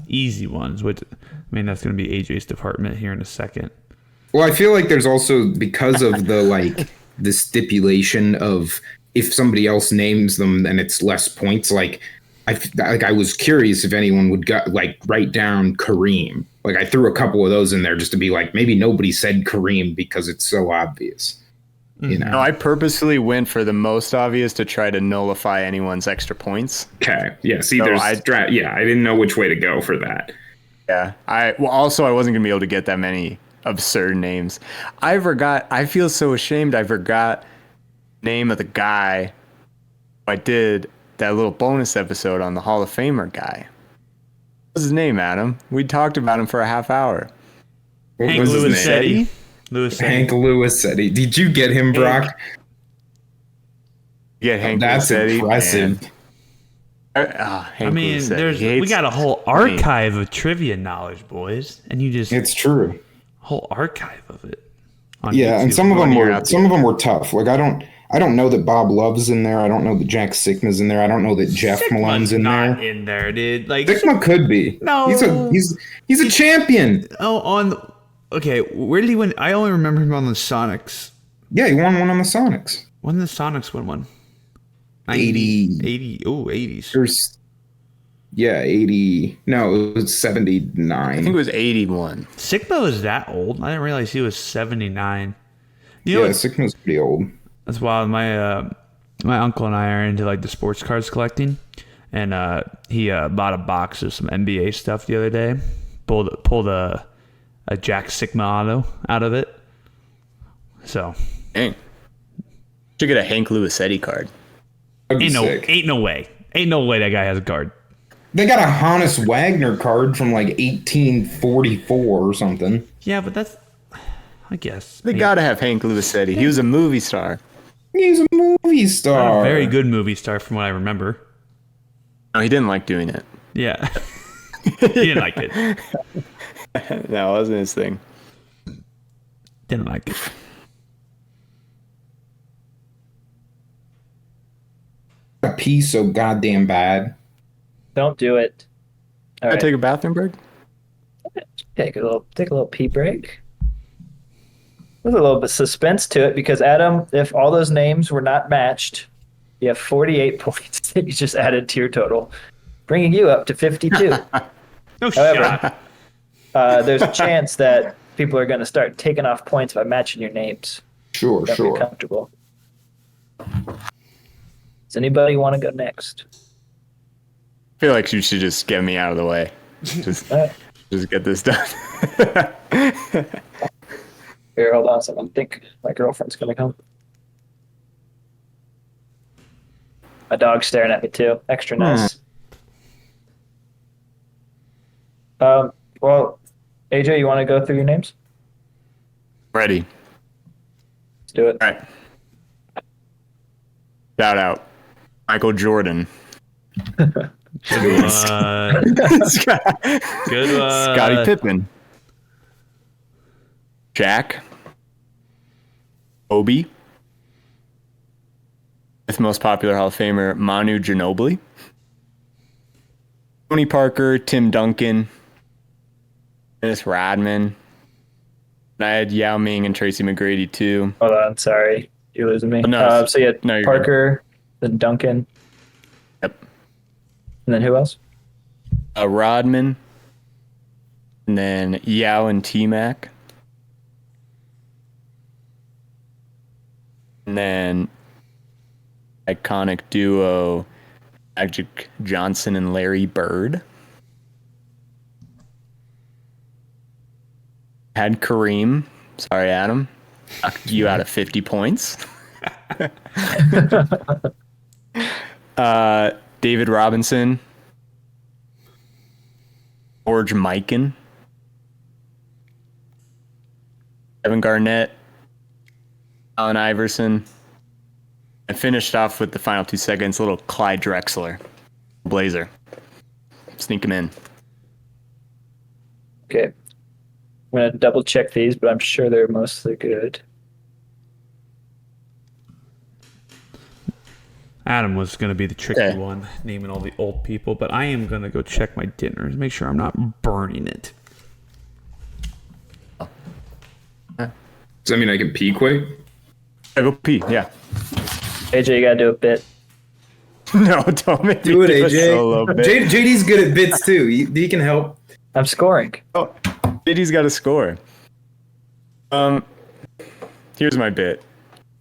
easy ones, which I mean that's going to be AJ's department here in a second. Well, I feel like there's also, because of the like the stipulation of if somebody else names them, then it's less points. Like I was curious if anyone would write down Kareem. Like I threw a couple of those in there just to be like, maybe nobody said Kareem because it's so obvious. You know? No, I purposely went for the most obvious to try to nullify anyone's extra points. Okay. Yeah. See, So I didn't know which way to go for that. Yeah. Also I wasn't gonna be able to get that many absurd names. I feel so ashamed I forgot the name of the guy I did that little bonus episode on the Hall of Famer guy. What's his name, Adam? We talked about him for a half hour. What Hank was his Lewis name? Lewis Hank Lewis said he. Did you get him, Brock? Yeah, Hank That's Lucetti, impressive. man. I Hank mean, Lucetti. He we hates got a whole me. archive of trivia knowledge, boys, and you just It's true. whole archive of it. On Yeah, and YouTube. some of them year were out tough. Like I don't know that Bob Love's in there. I don't know that Jack Sikma's in there. I don't know that Jeff Sigma's Malone's in not there. in there, dude. Like Sikma could be. No. he's a champion. Okay, where did he win? I only remember him on the Sonics. Yeah, he won one on the Sonics. When did the Sonics win one? 80. Oh, 80s. There's 80. No, it was 79. I think it was 81. Sigma was that old? I didn't realize he was 79. You know Yeah, what's- Sikma's pretty old. That's wild. My uncle and I are into like the sports cards collecting, and he bought a box of some NBA stuff the other day. Pulled a Jack Sigma auto out of it. So Dang. Should get a Hank Lucetti card. That'd be ain't sick. no way that guy has a guard. They got a Hannes Wagner card from like 1844 or something. Yeah, but that's, I guess. They gotta have Hank Lucetti. He was a movie star. He's a movie A star. very good movie star from what I remember. No, he didn't like doing it. Yeah. He didn't like it. No, it wasn't his thing. Didn't like it. A pee so goddamn bad. Don't do it. All Can I right. take a bathroom break? Take a little pee break. There's a little bit of suspense to it because Adam, if all those names were not matched, you have 48 points that you just added to your total, bringing you up to 52. No However, shot. there's a chance that people are going to start taking off points by matching your names. Sure, Don't be comfortable. Does anybody want to go next? I feel like you should just get me out of the way. Just, All right. just get this done. Here, hold on a second. I think my girlfriend's going to come. My dog's staring at me too. Extra nice. Well, AJ, you want to go through your names? Ready. Let's do it. All right. Shout out. Michael Jordan. Good one. Good one. Scottie Pippen. Shaq. Kobe. Fifth most popular Hall of Famer, Manu Ginobili. Tony Parker, Tim Duncan, Dennis Rodman. And I had Yao Ming and Tracy McGrady too. Hold on, sorry. You're losing me. Oh, no, So you had no, you're Parker, then Duncan, Yep. and then who else? Rodman. And then Yao and T-Mac. And then iconic duo Magic Johnson and Larry Bird. Had Kareem. Sorry, Adam. Knocked you out of 50 points. David Robinson. George Mikan. Kevin Garnett. Allen Iverson. I finished off with the final 2 seconds, little Clyde Drexler. Blazer. Sneak him in. Okay. I'm going to double check these, but I'm sure they're mostly good. Adam was going to be the tricky one, naming all the old people, but I am going to go check my dinner and make sure I'm not burning it. Does that mean I can pee quick? I go pee, yeah. AJ, you got to do a bit. No, don't make Do me it, do a AJ. solo bit. JD's good at bits too. He can help. I'm scoring. Oh, JD's got a score. Here's my bit.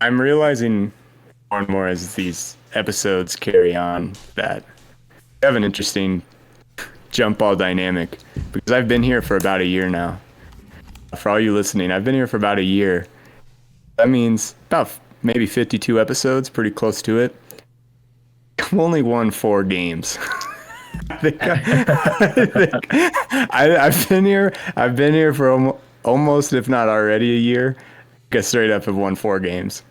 I'm realizing more and more as these episodes carry on that we have an interesting jump ball dynamic because I've been here for about a year now. For all you listening, I've been here for about a year. That means about maybe 52 episodes, pretty close to it. I've only won 4 games. I've been here for almost, if not already, a year. I straight up have won 4 games.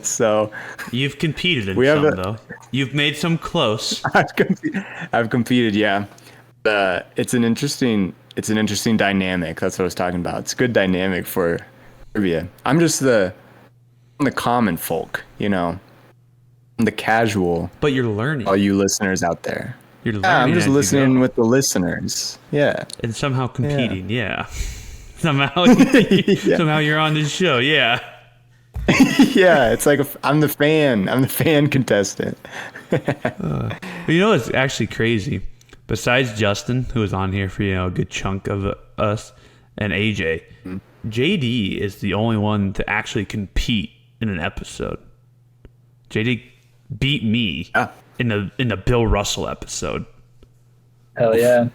So You've competed in some, though. You've made some close. I've competed, yeah. It's an interesting dynamic. That's what I was talking about. It's a good dynamic for trivia. I'm just the common folk, you know. I'm the casual. But you're learning. All you listeners out there. You're learning. Yeah, I'm just as you listening go. with the listeners. Yeah. And somehow competing, yeah. Somehow, somehow you're on this show, yeah. Yeah, it's like I'm the fan. I'm the fan contestant. But you know what's actually crazy? Besides Justin, who was on here for a good chunk of us, and AJ, JD is the only one to actually compete in an episode. JD beat me in the Bill Russell episode. Hell yeah.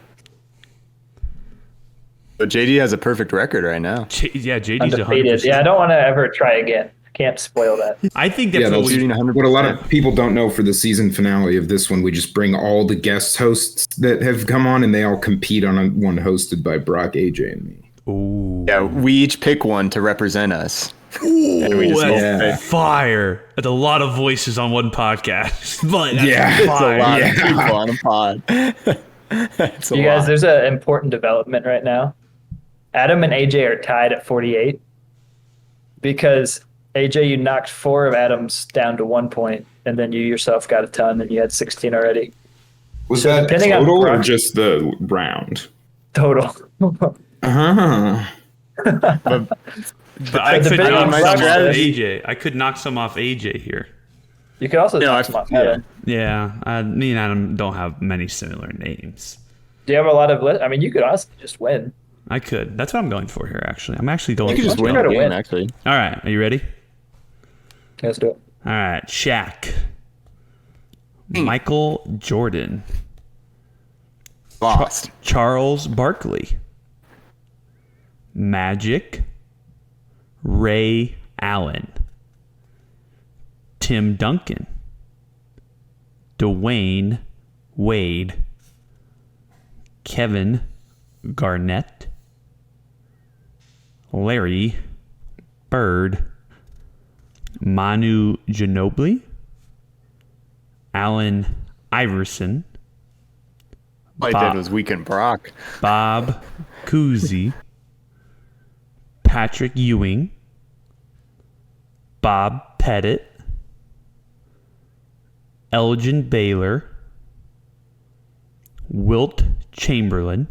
But JD has a perfect record right now. JD's Undefeated. 100%. Yeah, I don't want to ever try again. Can't spoil that. I think that's Yeah, what that's we. what a lot of people don't know for the season finale of this one. We just bring all the guest hosts that have come on, and they all compete on one hosted by Brock, AJ, and me. Ooh. Yeah, we each pick one to represent us. And we just That's fire. That's a lot of voices on one podcast. But that's Yeah, It's fire. a lot of people on a pod. It's a You guys, lot. there's an important development right now. Adam and AJ are tied at 48 because AJ, you knocked 4 of Adam's down to 1 point, and then you yourself got a ton, and you had 16 already. Was So that depending on total or Brock- just the round? Total. Uh-huh. But I could depending knock on some my off strategy- AJ. I could knock some off AJ here. You could also No, knock some off yeah. Adam. Yeah, me and Adam don't have many similar names. Do you have a lot of? I mean, you could honestly just win. I could. That's what I'm going for here. Actually, I'm actually You going. could For just Let's win try the to game, win. actually. All right. Are you ready? Let's do it. All right. Shaq. Michael Jordan. Lost. Charles Barkley. Magic. Ray Allen. Tim Duncan. Dwayne Wade. Kevin Garnett. Larry Bird. Manu Ginobili. Allen Iverson. All I did was weaken Brock. Bob Cousy. Patrick Ewing. Bob Pettit. Elgin Baylor. Wilt Chamberlain.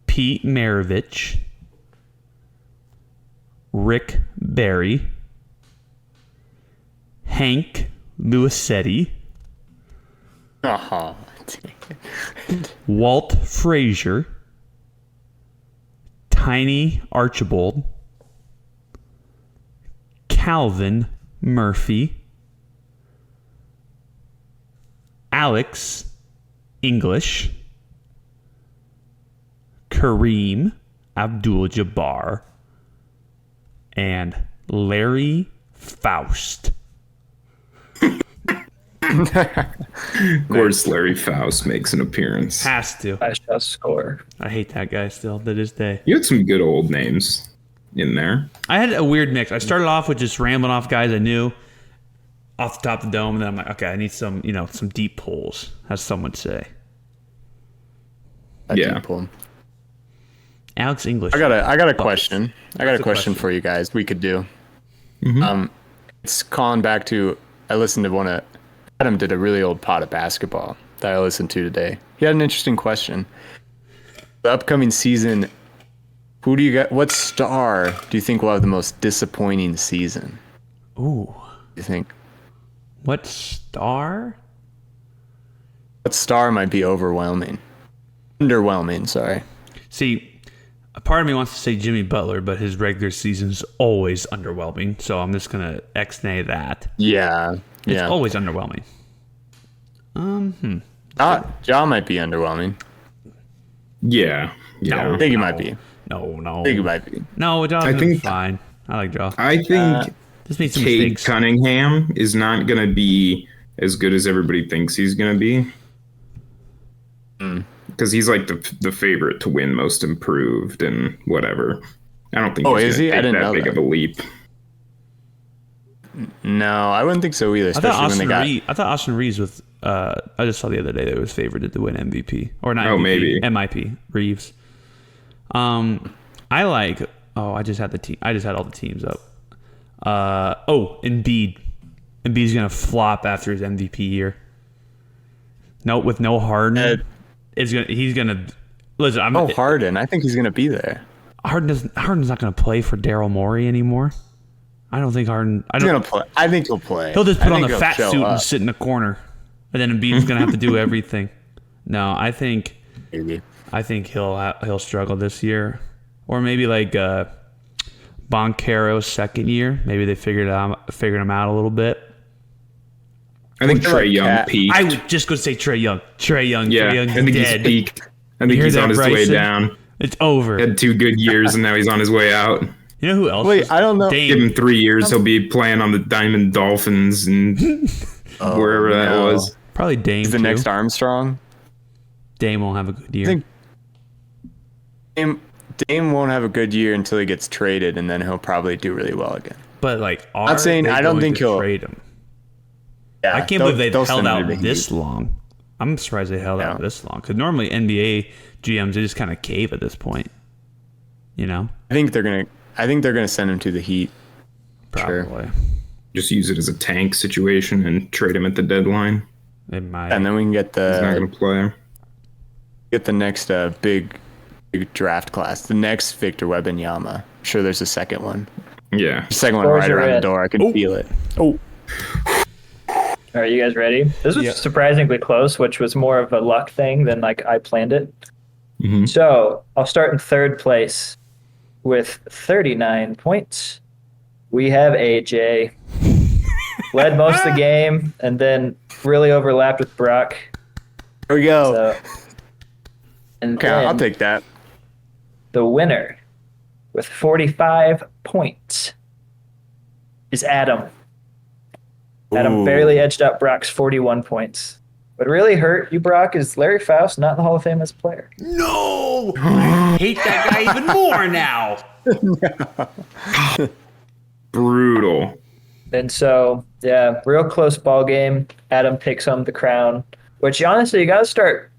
Pete Maravich. Rick Barry. Hank Luisetti. Oh, Walt Frazier. Tiny Archibald. Calvin Murphy. Alex English. Kareem Abdul-Jabbar. And Larry Faust. Of course, Larry Faust makes an appearance. Has to. I shall score. I hate that guy still to this day. You had some good old names in there. I had a weird mix. I started off with just rambling off guys I knew off the top of the dome, and then I'm like, okay, I need some, some deep pulls, as some would say. Yeah. Alex English. I got a question. I got What's a the question question? for you guys. We could do. It's calling back to. I listened to one of Adam did a really old pod of basketball that I listened to today. He had an interesting question. The upcoming season, who do you got? What star do you think will have the most disappointing season? Ooh. You think What star? what star might be overwhelming? Underwhelming, sorry. See, a part of me wants to say Jimmy Butler, but his regular season's always underwhelming, so I'm just going to ex-nay that. Yeah. It's Yeah. always underwhelming. Ja might be underwhelming. Yeah. Yeah. I think he might be. No. I think he might be. No, Jaw's I gonna be think- fine. I like Jaw. I think Just made some Cade mistakes. Cunningham is not going to be as good as everybody thinks he's going to be. Because he's like the favorite to win most improved and whatever. I don't think Oh, he's is he? going I to take didn't that know big that. of a leap. No, I wouldn't think so either. I thought Especially when they Austin got. Reeves. I thought Austin Reeves with. I just saw the other day that it was favored to win MVP or not. Oh, MVP, maybe. MIP Reeves. I like. Oh, I just had the team. I just had all the teams up. Embiid. Embiid's gonna flop after his MVP year. No, with no Harden, he's gonna listen. Harden. I think he's gonna be there. Harden's not gonna play for Daryl Morey anymore. I don't think Harden. He's gonna play. I think he'll play. He'll just put I on think the he'll fat show suit and up. sit in the corner, and then Embiid's gonna have to do everything. No, I think Maybe. he'll struggle this year, or maybe like Boncaro's second year. Maybe they figured him out a little bit. I think Look at Trae Young Cat. peaked. I would just go say Trae Young. Trae Young. Yeah, Trae Young's I think dead. he's peaked. I think hear he's that, on his way Bryson? down. It's over. Had 2 good years and now he's on his way out. You know who else? Wait, I don't know. Give Dame. him 3 years, he'll be playing on the Diamond Dolphins and wherever that no. was. Probably Dame. He's the too. next Armstrong. Dame won't have a good year. I think Dame won't have a good year until he gets traded, and then he'll probably do really well again. But like, I'm saying I don't think he'll trade him. Yeah, I can't believe they've held send him out to the this Heat. long. I'm surprised they held out Yeah. this long because normally NBA GMs they just kind of cave at this point. You know, I think they're gonna send him to the Heat. Sure. probably Just use it as a tank situation and trade him at the deadline. it might. And then we can get He's not going to play. the next big draft class. The next Victor Wembanyama. I'm sure there's a second one. Yeah. The second one Doors right are around the in. door. I can feel it. Oh, All right, you guys ready? This was surprisingly close, which was more of a luck thing than like I planned it. Mhm. So I'll start in third place with 39 points. We have AJ. Led most of the game and then really overlapped with Brock. Here we go. So, and Okay, then I'll take that. the winner with 45 points is Adam. Adam Ooh. barely edged out Brock's 41 points. What really hurt you, Brock, is Larry Faust not in the Hall of Fame as a player. No! I hate that guy even more now. Brutal. And so, yeah, real close ball game. Adam takes home the crown, which honestly, you got to start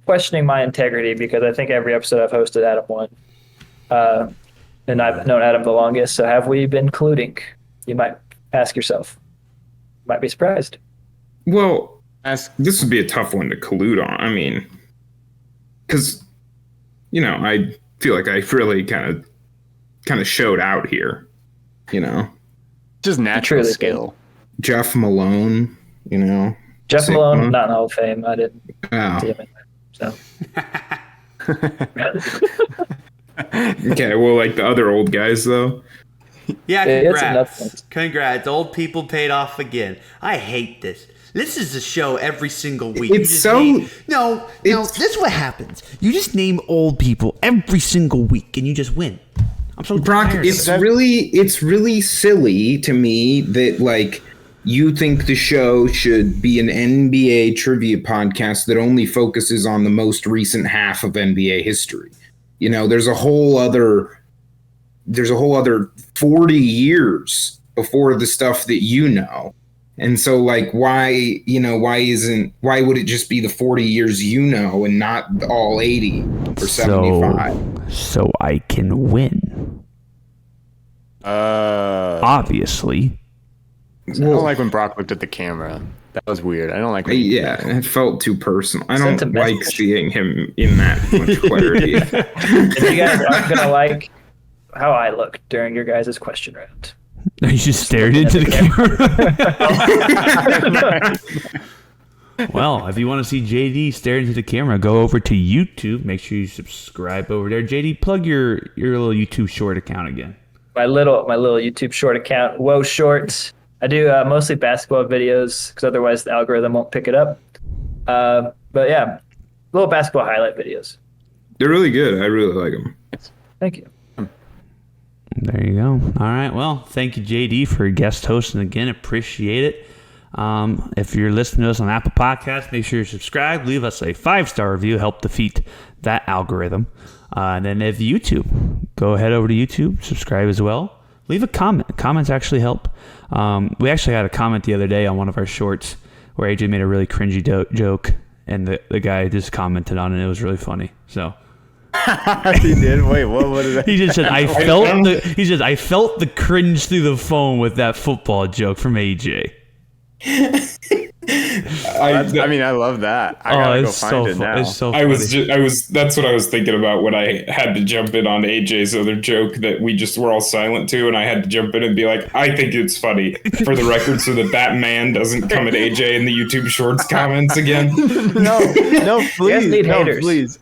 questioning my integrity because I think every episode I've hosted, Adam won. And I've known Adam the longest, so have we been colluding? You might ask yourself. Might be surprised. Well, this would be a tough one to collude on. I mean, because, you know, I feel like I really kind of showed out here, you know. Just natural Truly skill. Jeff Malone, you know. Jeff Malone, Sigma. not in the Hall of Fame. I didn't Oh. see him in there. So. Okay, well, like the other old guys, though. Yeah, It's congrats. enough. Congrats. Old people paid off again. I hate this. This is a show every single week. It's so- No, it's- this is what happens. You just name old people every single week and you just win. I'm so Brock, tired of it's it. really silly to me that, like, you think the show should be an NBA trivia podcast that only focuses on the most recent half of NBA history. You know, there's a whole other 40 years before the stuff that you know. And so, like, why would it just be the 40 years you know and not all 80 or 75? So I can win. Obviously. I don't like when Brock looked at the camera. That was weird. I don't like when Yeah, it felt too personal. I don't Sentimental. like seeing him in that much clarity. And you guys aren't going to like how I look during your guys' question round. You just stared into the camera. Well, if you want to see JD stare into the camera, go over to YouTube. Make sure you subscribe over there. JD, plug your little YouTube short account again. My little YouTube short account, Whoa Shorts. I do mostly basketball videos because otherwise the algorithm won't pick it up. But yeah, little basketball highlight videos. They're really good. I really like them. Thank you. There you go. All right. Well, thank you, JD, for guest hosting again. Appreciate it. If you're listening to us on Apple Podcasts, make sure you subscribe. Leave us a 5-star review. Help defeat that algorithm. And then if YouTube, go ahead over to YouTube, subscribe as well. Leave a comment. Comments actually help. We actually had a comment the other day on one of our shorts where AJ made a really cringy joke, and the guy just commented on it. It was really funny. So he did. Wait, what did I? he just said, I felt the cringe through the phone with that football joke from AJ. I mean, I love that. I gotta go find it now. It's so I funny. was that's what I was thinking about when I had to jump in on AJ's other joke that we just were all silent to, and I had to jump in and be like, I think it's funny for the record so that man doesn't come at AJ in the YouTube Shorts comments again. No, please, need no, haters. please.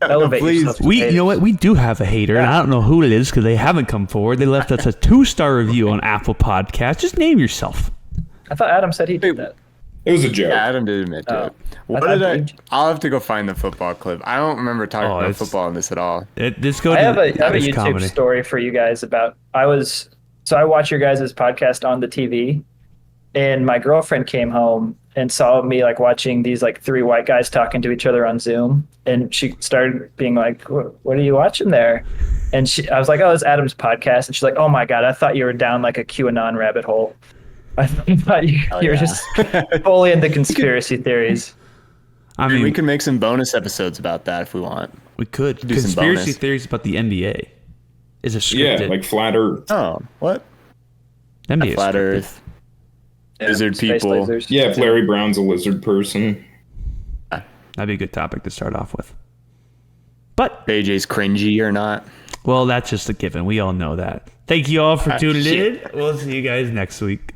Elevate please. yourself to You haters. know what? We do have a hater, and I don't know who it is because they haven't come forward. They left us a 2-star review on Apple Podcasts. Just name yourself. I thought Adam said he did that. It was a joke. Yeah, Adam did admit to it. What I did I? believed you. I'll have to go find the football clip. I don't remember talking about it's- football in this at all. Just go I to have a this YouTube comedy. story for you guys about I watch your guys' podcast on the TV, and my girlfriend came home and saw me like watching these like 3 white guys talking to each other on Zoom, and she started being like, "What are you watching there?" And I was like, "Oh, it's Adam's podcast," and she's like, "Oh my god, I thought you were down like a QAnon rabbit hole. I thought you were just fully into conspiracy theories." I We mean, can make some bonus episodes about that if we want. we could. do some Conspiracy bonus. theories about the NBA. Is a Yeah, scripted. like flat Earth. Oh, what? NBA is Flat scripted. Earth. Lizard Space people. lasers. Yeah, if Larry Brown's a lizard person. That'd be a good topic to start off with. But, AJ's cringy or not? well, that's just a given. We all know that. Thank you all for tuning shit. in. We'll see you guys next week.